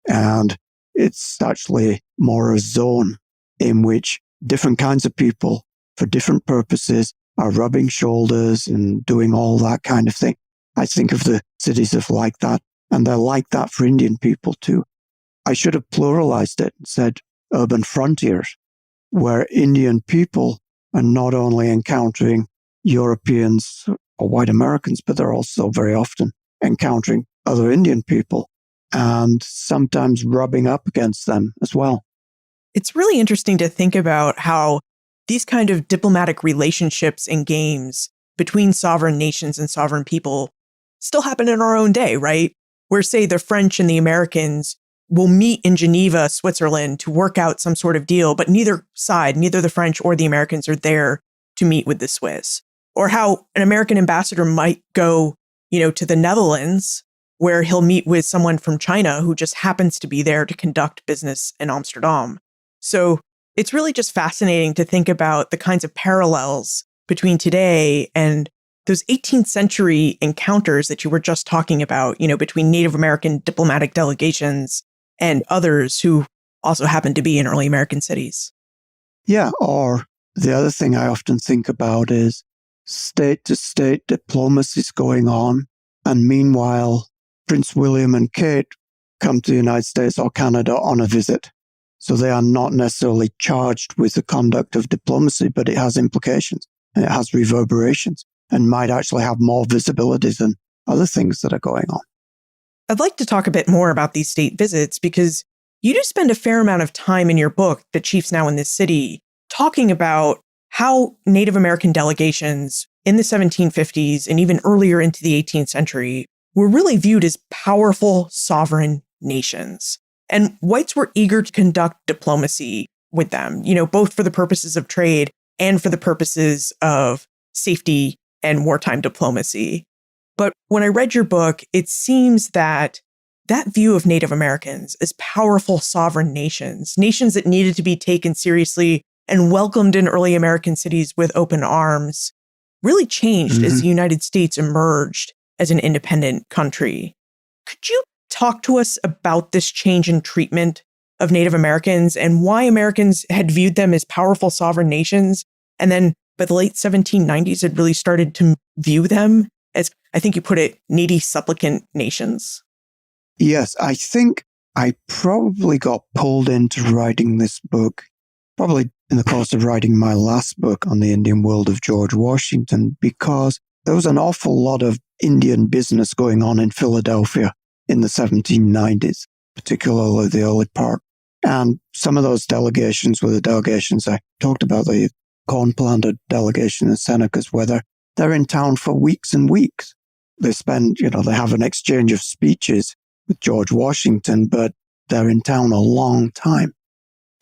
And it's actually more a zone in which different kinds of people for different purposes are rubbing shoulders and doing all that kind of thing. I think of the cities as like that, and they're like that for Indian people too. I should have pluralized it and said urban frontiers, where Indian people are not only encountering Europeans or white Americans, but they're also very often encountering other Indian people and sometimes rubbing up against them as well. It's really interesting to think about how these kind of diplomatic relationships and games between sovereign nations and sovereign people still happen in our own day, right? Where, say, the French and the Americans will meet in Geneva, Switzerland, to work out some sort of deal, but neither side, neither the French or the Americans, are there to meet with the Swiss, or how an American ambassador might go, to the Netherlands, where he'll meet with someone from China who just happens to be there to conduct business in Amsterdam. So it's really just fascinating to think about the kinds of parallels between today and those 18th century encounters that you were just talking about, between Native American diplomatic delegations and others who also happen to be in early American cities. Yeah, or the other thing I often think about is state-to-state diplomacies going on, and meanwhile, Prince William and Kate come to the United States or Canada on a visit. So they are not necessarily charged with the conduct of diplomacy, but it has implications and it has reverberations and might actually have more visibility than other things that are going on. I'd like to talk a bit more about these state visits because you do spend a fair amount of time in your book, The Chiefs Now in This City, talking about how Native American delegations in the 1750s and even earlier into the 18th century were really viewed as powerful sovereign nations. And whites were eager to conduct diplomacy with them, both for the purposes of trade and for the purposes of safety and wartime diplomacy. But when I read your book, it seems that view of Native Americans as powerful sovereign nations that needed to be taken seriously and welcomed in early American cities with open arms, really changed as the United States emerged as an independent country. Could you talk to us about this change in treatment of Native Americans and why Americans had viewed them as powerful sovereign nations, and then by the late 1790s had really started to view them as, I think you put it, needy supplicant nations? Yes, I think I probably got pulled into writing this book, probably in the course of writing my last book on the Indian world of George Washington, because there was an awful lot of Indian business going on in Philadelphia in the 1790s, particularly the early part. And some of those delegations were the delegations I talked about, the corn planter delegation in Senecas, where they're in town for weeks and weeks. They spend, they have an exchange of speeches with George Washington, but they're in town a long time.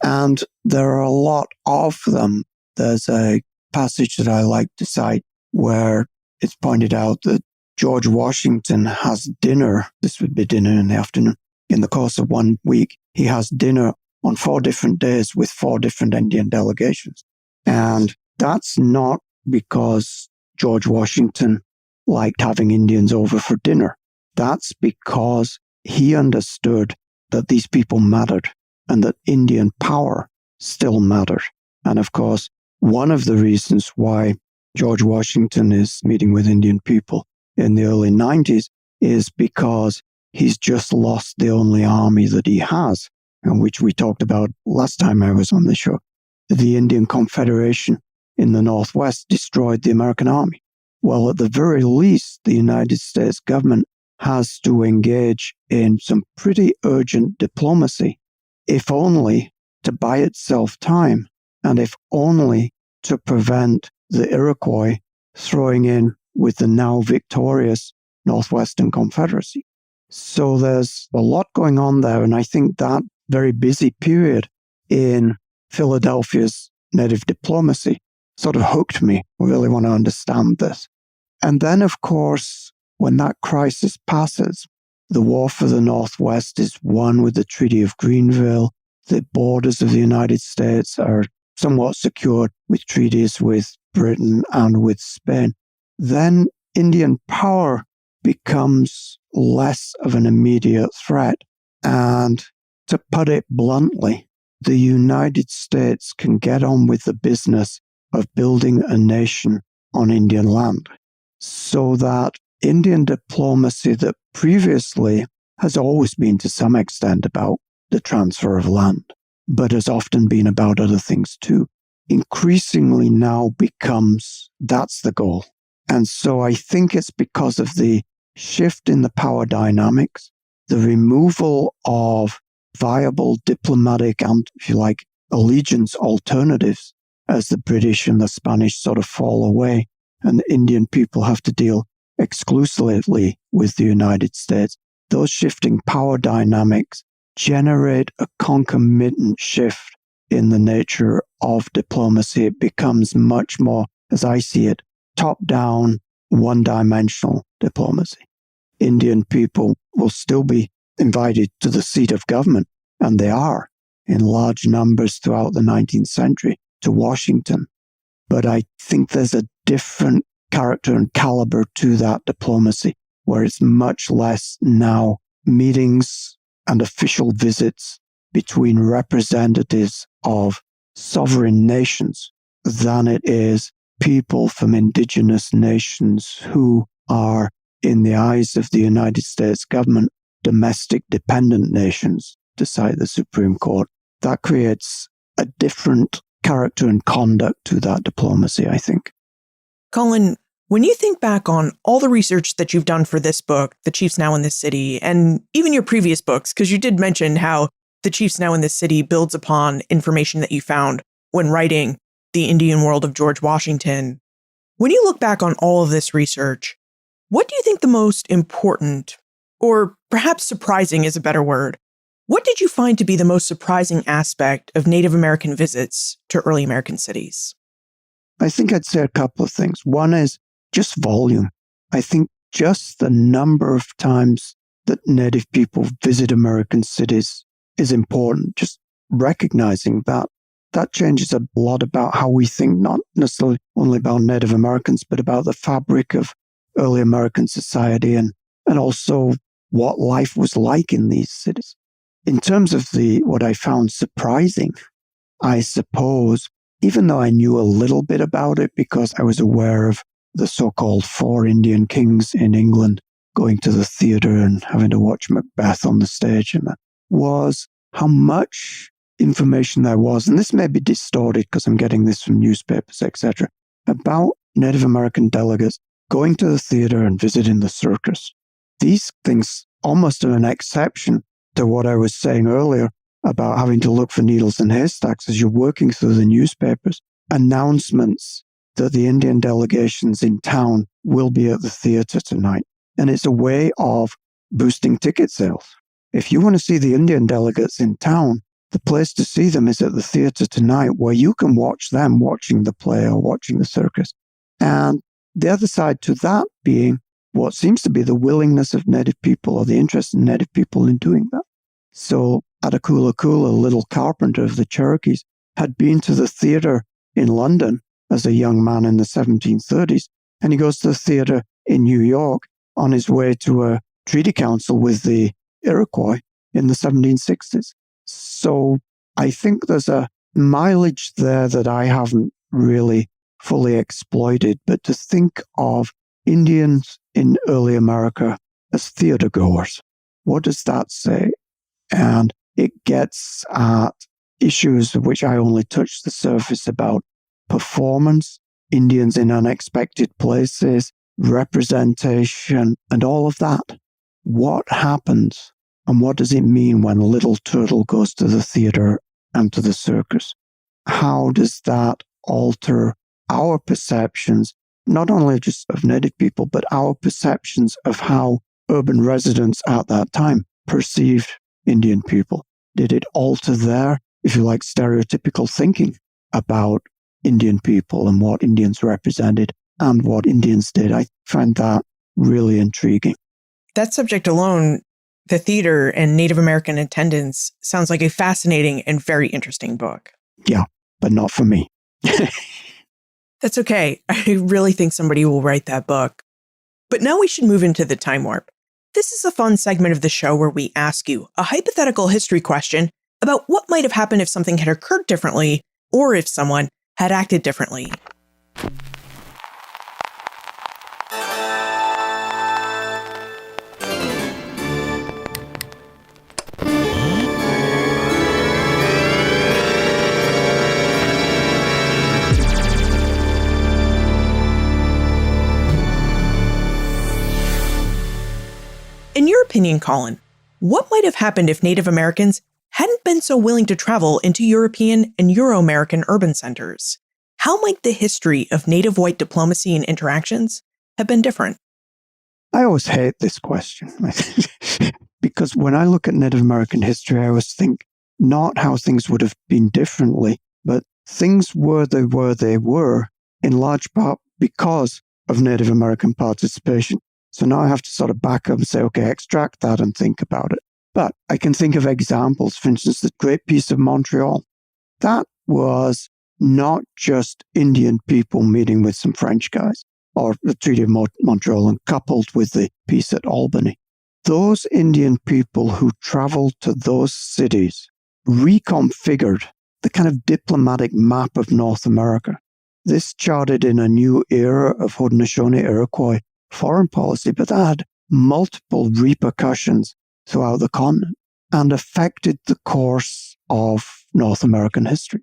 And there are a lot of them. There's a passage that I like to cite where it's pointed out that George Washington has dinner. This would be dinner in the afternoon. In the course of 1 week, he has dinner on 4 different days with 4 different Indian delegations. And that's not because George Washington liked having Indians over for dinner. That's because he understood that these people mattered and that Indian power still mattered. And of course, one of the reasons why George Washington is meeting with Indian people in the early 90s is because he's just lost the only army that he has, and which we talked about last time I was on the show. The Indian Confederation in the Northwest destroyed the American army. Well, at the very least, the United States government has to engage in some pretty urgent diplomacy, if only to buy itself time, and if only to prevent the Iroquois throwing in with the now victorious Northwestern Confederacy. So there's a lot going on there, and I think that very busy period in Philadelphia's native diplomacy sort of hooked me. I really want to understand this. And then, of course, when that crisis passes, the war for the Northwest is won with the Treaty of Greenville. The borders of the United States are somewhat secured with treaties with Britain and with Spain. Then Indian power becomes less of an immediate threat. And to put it bluntly, the United States can get on with the business of building a nation on Indian land, so that Indian diplomacy that previously has always been to some extent about the transfer of land, but has often been about other things too, increasingly now becomes that's the goal. And so I think it's because of the shift in the power dynamics, the removal of viable diplomatic and, if you like, allegiance alternatives as the British and the Spanish sort of fall away and the Indian people have to deal exclusively with the United States. Those shifting power dynamics generate a concomitant shift in the nature of diplomacy. It becomes much more as I see it, top-down, one-dimensional diplomacy. Indian people will still be invited to the seat of government, and they are, in large numbers throughout the 19th century, to Washington. But I think there's a different character and caliber to that diplomacy, where it's much less now meetings and official visits between representatives of sovereign nations than it is people from indigenous nations who are, in the eyes of the United States government, domestic dependent nations, to cite the Supreme Court. That creates a different character and conduct to that diplomacy, I think. Colin, when you think back on all the research that you've done for this book, The Chiefs Now in This City, and even your previous books, because you did mention how The Chiefs Now in This City builds upon information that you found when writing The Indian World of George Washington. When you look back on all of this research, what do you think the most important, or perhaps surprising is a better word, what did you find to be the most surprising aspect of Native American visits to early American cities? I think I'd say a couple of things. One is just volume. I think just the number of times that Native people visit American cities is important. Just recognizing that changes a lot about how we think, not necessarily only about Native Americans, but about the fabric of early American society and also what life was like in these cities. In terms of what I found surprising, I suppose, even though I knew a little bit about it because I was aware of the so-called 4 Indian kings in England going to the theater and having to watch Macbeth on the stage, and that was how much information there was, and this may be distorted because I'm getting this from newspapers, etc., about Native American delegates going to the theater and visiting the circus. These things almost are an exception to what I was saying earlier about having to look for needles in haystacks as you're working through the newspapers. Announcements that the Indian delegations in town will be at the theater tonight. And it's a way of boosting ticket sales. If you want to see the Indian delegates in town, the place to see them is at the theater tonight, where you can watch them watching the play or watching the circus. And the other side to that being what seems to be the willingness of Native people or the interest in Native people in doing that. So Atakula Kula, a little carpenter of the Cherokees, had been to the theater in London as a young man in the 1730s, and he goes to the theater in New York on his way to a treaty council with the Iroquois in the 1760s. So I think there's a mileage there that I haven't really fully exploited, but to think of Indians in early America as theater goers, what does that say? And it gets at issues of which I only touched the surface about performance, Indians in unexpected places, representation, and all of that. What happens and what does it mean when Little Turtle goes to the theater and to the circus? How does that alter our perceptions, not only just of Native people, but our perceptions of how urban residents at that time perceived Indian people? Did it alter their, if you like, stereotypical thinking about Indian people and what Indians represented and what Indians did? I find that really intriguing. That subject alone, the theater and Native American attendance, sounds like a fascinating and very interesting book. Yeah, but not for me. That's okay. I really think somebody will write that book. But now we should move into the time warp. This is a fun segment of the show where we ask you a hypothetical history question about what might have happened if something had occurred differently or if someone had acted differently. In your opinion, Colin, what might have happened if Native Americans hadn't been so willing to travel into European and Euro-American urban centers? How might the history of Native white diplomacy and interactions have been different? I always hate this question because when I look at Native American history, I always think not how things would have been differently, but things were they were in large part because of Native American participation. So now I have to sort of back up and say, okay, extract that and think about it. But I can think of examples. For instance, the Great Peace of Montreal. That was not just Indian people meeting with some French guys, or the Treaty of Montreal, and coupled with the peace at Albany. Those Indian people who traveled to those cities reconfigured the kind of diplomatic map of North America. This charted in a new era of Haudenosaunee Iroquois foreign policy, but that had multiple repercussions throughout the continent and affected the course of North American history.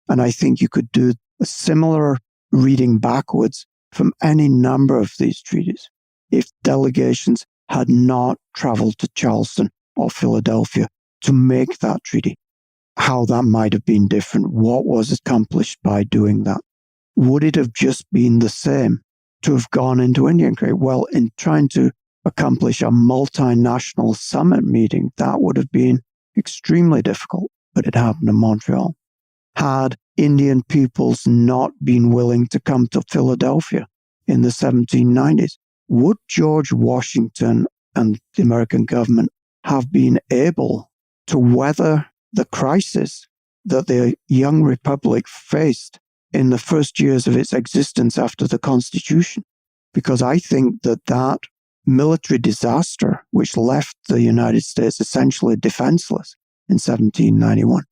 And I think you could do a similar reading backwards from any number of these treaties if delegations had not traveled to Charleston or Philadelphia to make that treaty. How that might have been different. What was accomplished by doing that? Would it have just been the same to have gone into Indian trade? Well, in trying to accomplish a multinational summit meeting, that would have been extremely difficult, but it happened in Montreal. Had Indian peoples not been willing to come to Philadelphia in the 1790s, would George Washington and the American government have been able to weather the crisis that the young republic faced in the first years of its existence after the Constitution? Because I think that military disaster, which left the United States essentially defenseless in 1791,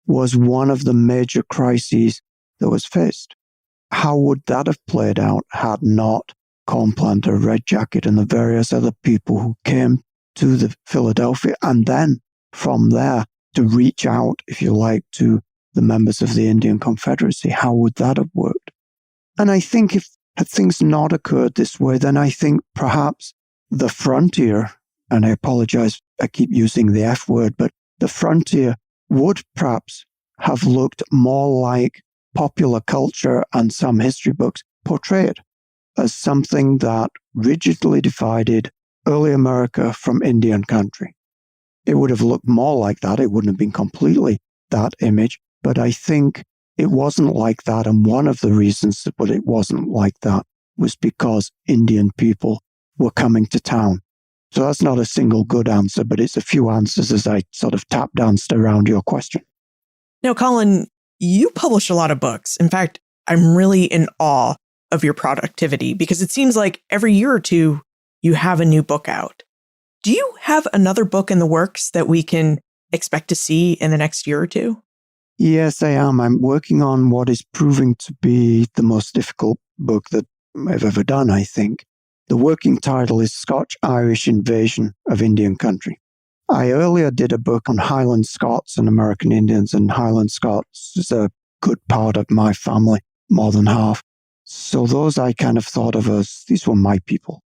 was one of the major crises that was faced. How would that have played out had not Cornplanter, Red Jacket, and the various other people who came to the Philadelphia and then from there to reach out, if you like, to the members of the Indian Confederacy? How would that have worked? And I think had things not occurred this way, then I think perhaps the frontier, and I apologize, I keep using the F word, but the frontier would perhaps have looked more like popular culture and some history books portray it as something that rigidly divided early America from Indian country. It would have looked more like that. It wouldn't have been completely that image, but I think it wasn't like that. And one of the reasons that it wasn't like that was because Indian people were coming to town. So that's not a single good answer, but it's a few answers as I sort of tap danced around your question. Now, Colin, you publish a lot of books. In fact, I'm really in awe of your productivity because it seems like every year or two you have a new book out. Do you have another book in the works that we can expect to see in the next year or two? Yes, I am. I'm working on what is proving to be the most difficult book that I've ever done, I think. The working title is Scotch-Irish Invasion of Indian Country. I earlier did a book on Highland Scots and American Indians, and Highland Scots is a good part of my family, more than half. So those I kind of thought of as, these were my people.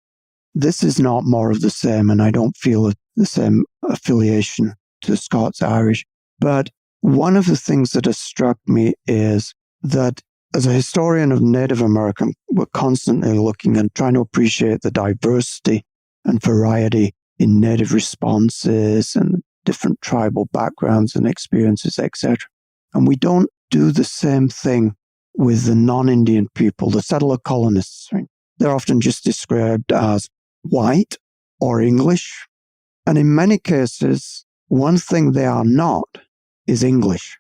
This is not more of the same, and I don't feel the same affiliation to Scots-Irish. But one of the things that has struck me is that as a historian of Native American, we're constantly looking and trying to appreciate the diversity and variety in Native responses and different tribal backgrounds and experiences, etc. And we don't do the same thing with the non-Indian people, the settler colonists. Right? They're often just described as white or English. And in many cases, one thing they are not is English.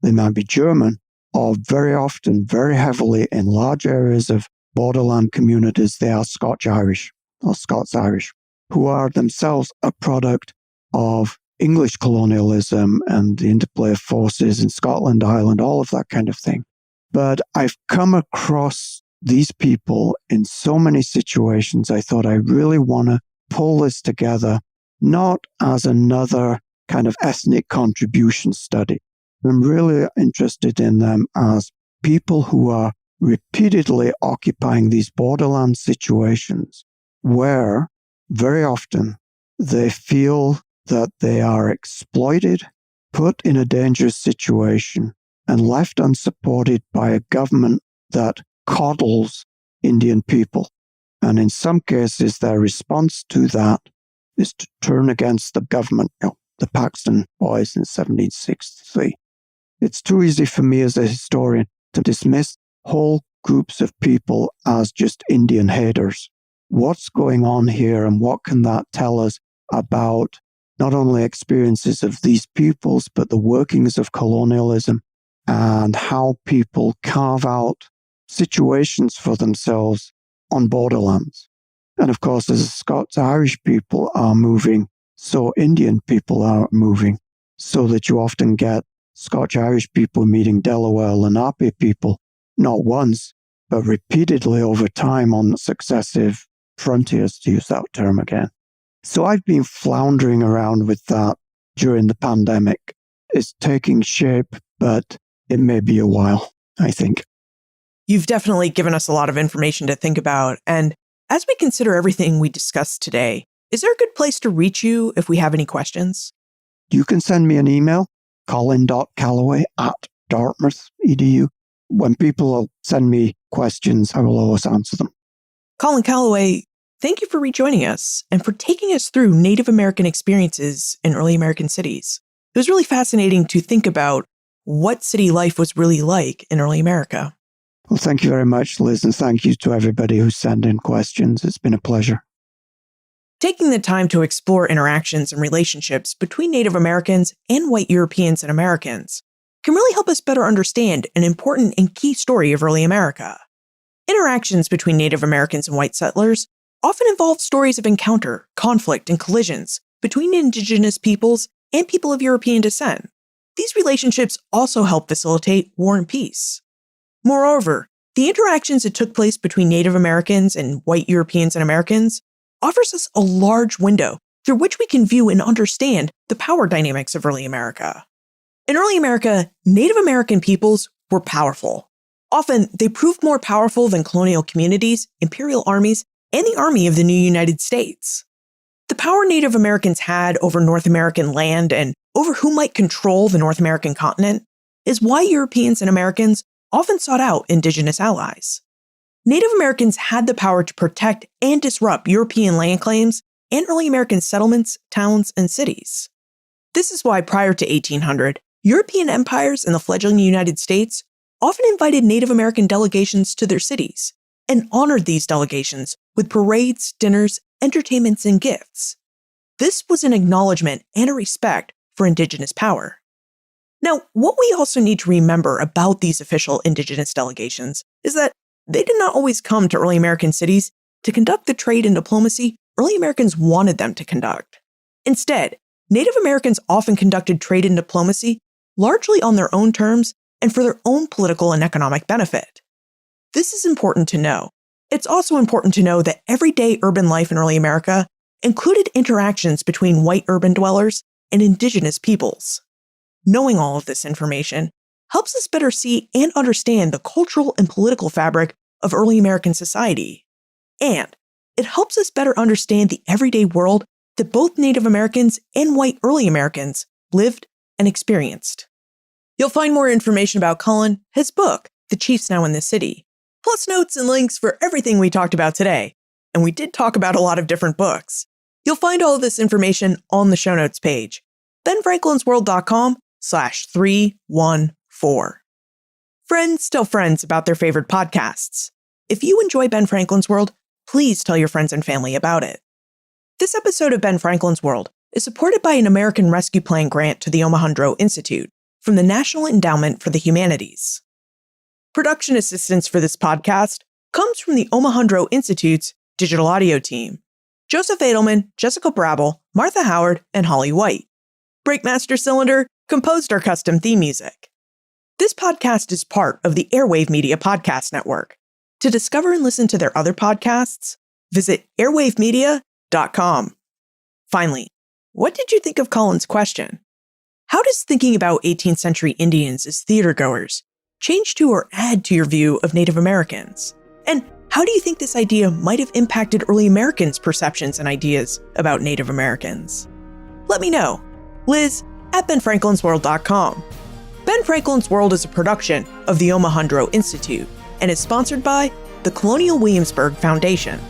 They might be German, or very often, very heavily in large areas of borderland communities, they are Scotch-Irish or Scots-Irish, who are themselves a product of English colonialism and the interplay of forces in Scotland, Ireland, all of that kind of thing. But I've come across these people in so many situations, I thought I really want to pull this together, not as another kind of ethnic contribution study. I'm really interested in them as people who are repeatedly occupying these borderland situations where very often they feel that they are exploited, put in a dangerous situation, and left unsupported by a government that coddles Indian people. And in some cases, their response to that is to turn against the government, the Paxton Boys in 1763. It's too easy for me as a historian to dismiss whole groups of people as just Indian haters. What's going on here, and what can that tell us about not only experiences of these peoples, but the workings of colonialism and how people carve out situations for themselves on borderlands? And of course, as Scots-Irish people are moving, so Indian people are moving, so that you often get Scotch-Irish people meeting Delaware Lenape people, not once, but repeatedly over time on successive frontiers, to use that term again. So I've been floundering around with that during the pandemic. It's taking shape, but it may be a while, I think. You've definitely given us a lot of information to think about. And as we consider everything we discussed today, is there a good place to reach you if we have any questions? You can send me an email, colin.calloway@dartmouth.edu. When people send me questions, I will always answer them. Colin Calloway, thank you for rejoining us and for taking us through Native American experiences in early American cities. It was really fascinating to think about what city life was really like in early America. Well, thank you very much, Liz, and thank you to everybody who sent in questions. It's been a pleasure. Taking the time to explore interactions and relationships between Native Americans and white Europeans and Americans can really help us better understand an important and key story of early America. Interactions between Native Americans and white settlers often involve stories of encounter, conflict, and collisions between Indigenous peoples and people of European descent. These relationships also help facilitate war and peace. Moreover, the interactions that took place between Native Americans and white Europeans and Americans offers us a large window through which we can view and understand the power dynamics of early America. In early America, Native American peoples were powerful. Often, they proved more powerful than colonial communities, imperial armies, and the Army of the new United States. The power Native Americans had over North American land and over who might control the North American continent is why Europeans and Americans often sought out Indigenous allies. Native Americans had the power to protect and disrupt European land claims and early American settlements, towns, and cities. This is why prior to 1800, European empires and the fledgling United States often invited Native American delegations to their cities and honored these delegations with parades, dinners, entertainments, and gifts. This was an acknowledgement and a respect for Indigenous power. Now, what we also need to remember about these official Indigenous delegations is that they did not always come to early American cities to conduct the trade and diplomacy early Americans wanted them to conduct. Instead, Native Americans often conducted trade and diplomacy largely on their own terms and for their own political and economic benefit. This is important to know. It's also important to know that everyday urban life in early America included interactions between white urban dwellers and Indigenous peoples. Knowing all of this information helps us better see and understand the cultural and political fabric of early American society. And it helps us better understand the everyday world that both Native Americans and white early Americans lived and experienced. You'll find more information about Colin, his book, The Chiefs Now in the City, plus notes and links for everything we talked about today. And we did talk about a lot of different books. You'll find all of this information on the show notes page, benfranklinsworld.com/314. Friends tell friends about their favorite podcasts. If you enjoy Ben Franklin's World, please tell your friends and family about it. This episode of Ben Franklin's World is supported by an American Rescue Plan grant to the Omohundro Institute from the National Endowment for the Humanities. Production assistance for this podcast comes from the Omohundro Institute's digital audio team: Joseph Edelman, Jessica Brabble, Martha Howard, and Holly White. Breakmaster Cylinder composed our custom theme music. This podcast is part of the Airwave Media Podcast Network. To discover and listen to their other podcasts, visit airwavemedia.com. Finally, what did you think of Colin's question? How does thinking about 18th century Indians as theatergoers change to or add to your view of Native Americans? And how do you think this idea might have impacted early Americans' perceptions and ideas about Native Americans? Let me know. Liz at benfranklinsworld.com. Ben Franklin's World is a production of the Omohundro Institute and is sponsored by the Colonial Williamsburg Foundation.